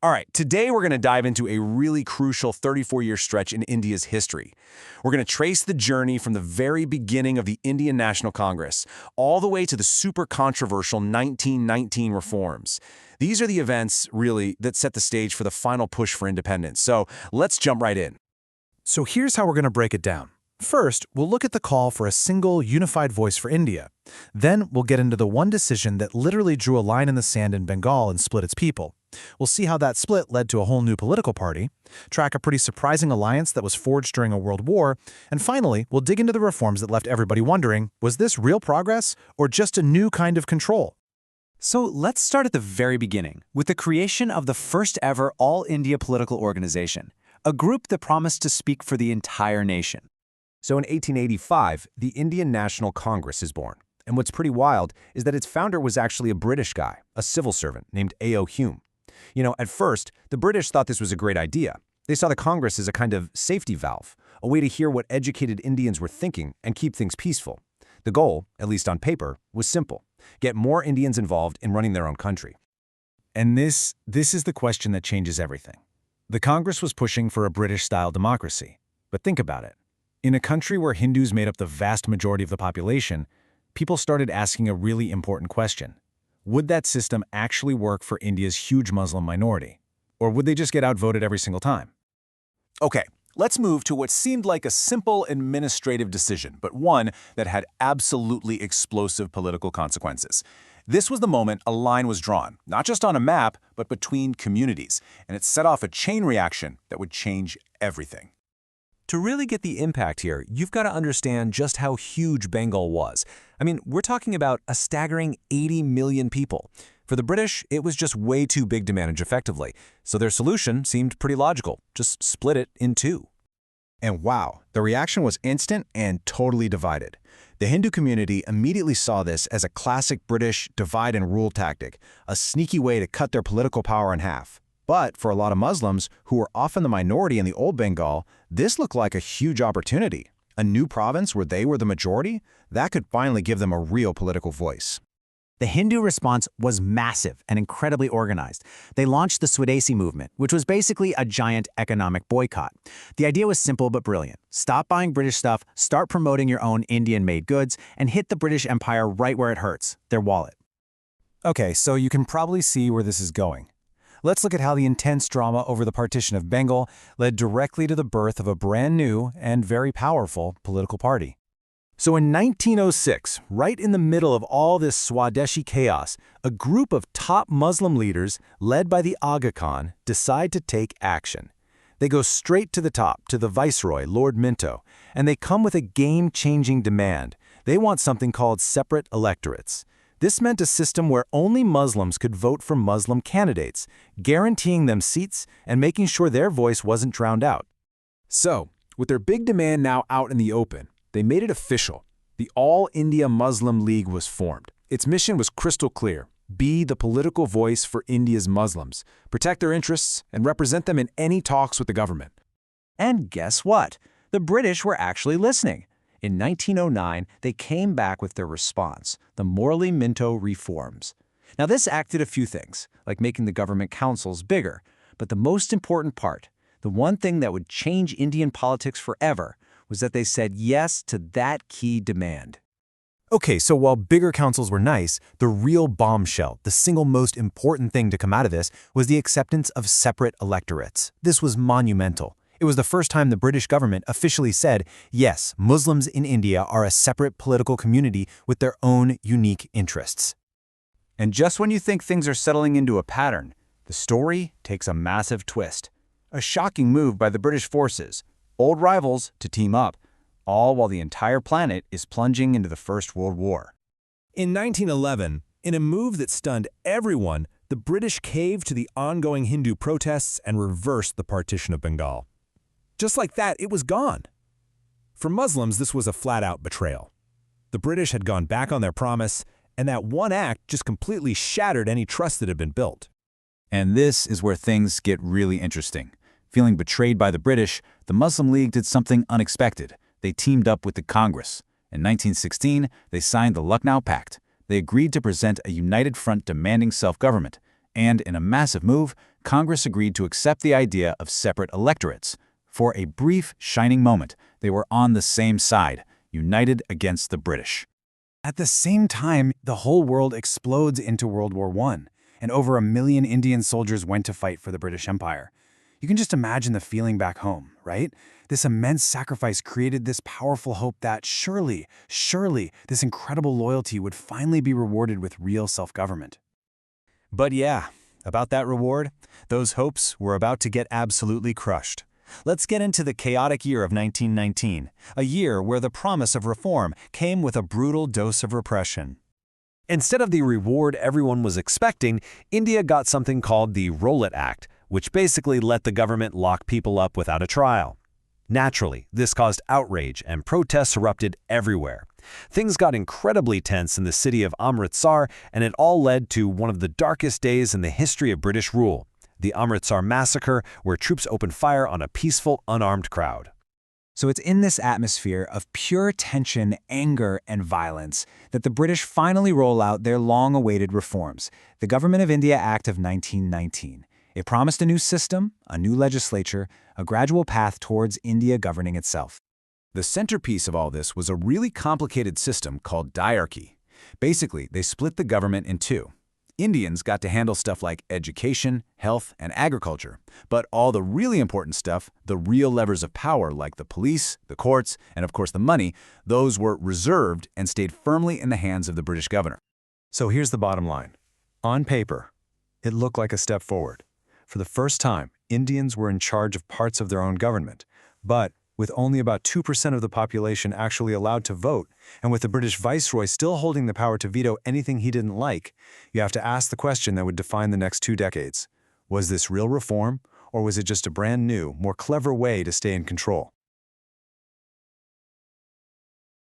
All right, today we're going to dive into a really crucial 34-year stretch in India's history. We're going to trace the journey from the very beginning of the Indian National Congress all the way to the super controversial 1919 reforms. These are the events, really, that set the stage for the final push for independence. So let's jump right in. So here's how we're going to break it down. First, we'll look at the call for a single, unified voice for India. Then we'll get into the one decision that literally drew a line in the sand in Bengal and split its people. We'll see how that split led to a whole new political party, track a pretty surprising alliance that was forged during a world war, and finally, we'll dig into the reforms that left everybody wondering, was this real progress or just a new kind of control? So let's start at the very beginning, with the creation of the first ever All-India political organization, a group that promised to speak for the entire nation. So in 1885, the Indian National Congress is born. And what's pretty wild is that its founder was actually a British guy, a civil servant named A.O. Hume. You know, at first, the British thought this was a great idea. They saw the Congress as a kind of safety valve, a way to hear what educated Indians were thinking and keep things peaceful. The goal, at least on paper, was simple: get more Indians involved in running their own country. And this is the question that changes everything. The Congress was pushing for a British-style democracy. But think about it. In a country where Hindus made up the vast majority of the population, people started asking a really important question. Would that system actually work for India's huge Muslim minority? Or would they just get outvoted every single time? Okay, let's move to what seemed like a simple administrative decision, but one that had absolutely explosive political consequences. This was the moment a line was drawn, not just on a map, but between communities, and it set off a chain reaction that would change everything. To really get the impact here, you've got to understand just how huge Bengal was. I mean, we're talking about a staggering 80 million people. For the British, it was just way too big to manage effectively, so their solution seemed pretty logical: just split it in two. And wow, the reaction was instant and totally divided. The Hindu community immediately saw this as a classic British divide and rule tactic, a sneaky way to cut their political power in half. But for a lot of Muslims, who were often the minority in the old Bengal, this looked like a huge opportunity. A new province where they were the majority? That could finally give them a real political voice. The Hindu response was massive and incredibly organized. They launched the Swadesi movement, which was basically a giant economic boycott. The idea was simple but brilliant. Stop buying British stuff, start promoting your own Indian-made goods, and hit the British Empire right where it hurts, their wallet. Okay, so you can probably see where this is going. Let's look at how the intense drama over the partition of Bengal led directly to the birth of a brand new and very powerful political party. So in 1906, right in the middle of all this Swadeshi chaos, a group of top Muslim leaders, led by the Aga Khan, decide to take action. They go straight to the top, to the Viceroy, Lord Minto, and they come with a game-changing demand. They want something called separate electorates. This meant a system where only Muslims could vote for Muslim candidates, guaranteeing them seats and making sure their voice wasn't drowned out. So, with their big demand now out in the open, they made it official. The All India Muslim League was formed. Its mission was crystal clear: be the political voice for India's Muslims, protect their interests, and represent them in any talks with the government. And guess what? The British were actually listening. In 1909, they came back with their response, the Morley-Minto reforms. Now, this acted a few things, like making the government councils bigger, but the most important part, the one thing that would change Indian politics forever, was that they said yes to that key demand. Okay, so while bigger councils were nice, the real bombshell, the single most important thing to come out of this, was the acceptance of separate electorates. This was monumental. It was the first time the British government officially said, yes, Muslims in India are a separate political community with their own unique interests. And just when you think things are settling into a pattern, the story takes a massive twist. A shocking move by the British forces, old rivals to team up, all while the entire planet is plunging into the First World War. In 1911, in a move that stunned everyone, the British caved to the ongoing Hindu protests and reversed the partition of Bengal. Just like that, it was gone. For Muslims, this was a flat-out betrayal. The British had gone back on their promise, and that one act just completely shattered any trust that had been built. And this is where things get really interesting. Feeling betrayed by the British, the Muslim League did something unexpected. They teamed up with the Congress. In 1916, they signed the Lucknow Pact. They agreed to present a united front demanding self-government. And in a massive move, Congress agreed to accept the idea of separate electorates. For a brief, shining moment, they were on the same side, united against the British. At the same time, the whole world explodes into World War I, and over 1 million Indian soldiers went to fight for the British Empire. You can just imagine the feeling back home, right? This immense sacrifice created this powerful hope that surely, this incredible loyalty would finally be rewarded with real self-government. But yeah, about that reward, those hopes were about to get absolutely crushed. Let's get into the chaotic year of 1919, a year where the promise of reform came with a brutal dose of repression. Instead of the reward everyone was expecting, India got something called the Rowlatt Act, which basically let the government lock people up without a trial. Naturally, this caused outrage and protests erupted everywhere. Things got incredibly tense in the city of Amritsar, and it all led to one of the darkest days in the history of British rule, the Amritsar Massacre, where troops opened fire on a peaceful, unarmed crowd. So it's in this atmosphere of pure tension, anger, and violence that the British finally roll out their long-awaited reforms, the Government of India Act of 1919. It promised a new system, a new legislature, a gradual path towards India governing itself. The centerpiece of all this was a really complicated system called diarchy. Basically, they split the government in two. Indians got to handle stuff like education, health, and agriculture, but all the really important stuff, the real levers of power like the police, the courts, and of course the money, those were reserved and stayed firmly in the hands of the British governor. So here's the bottom line. On paper, it looked like a step forward. For the first time, Indians were in charge of parts of their own government, but with only about 2% of the population actually allowed to vote, and with the British viceroy still holding the power to veto anything he didn't like, you have to ask the question that would define the next 2 decades. Was this real reform, or was it just a brand new, more clever way to stay in control?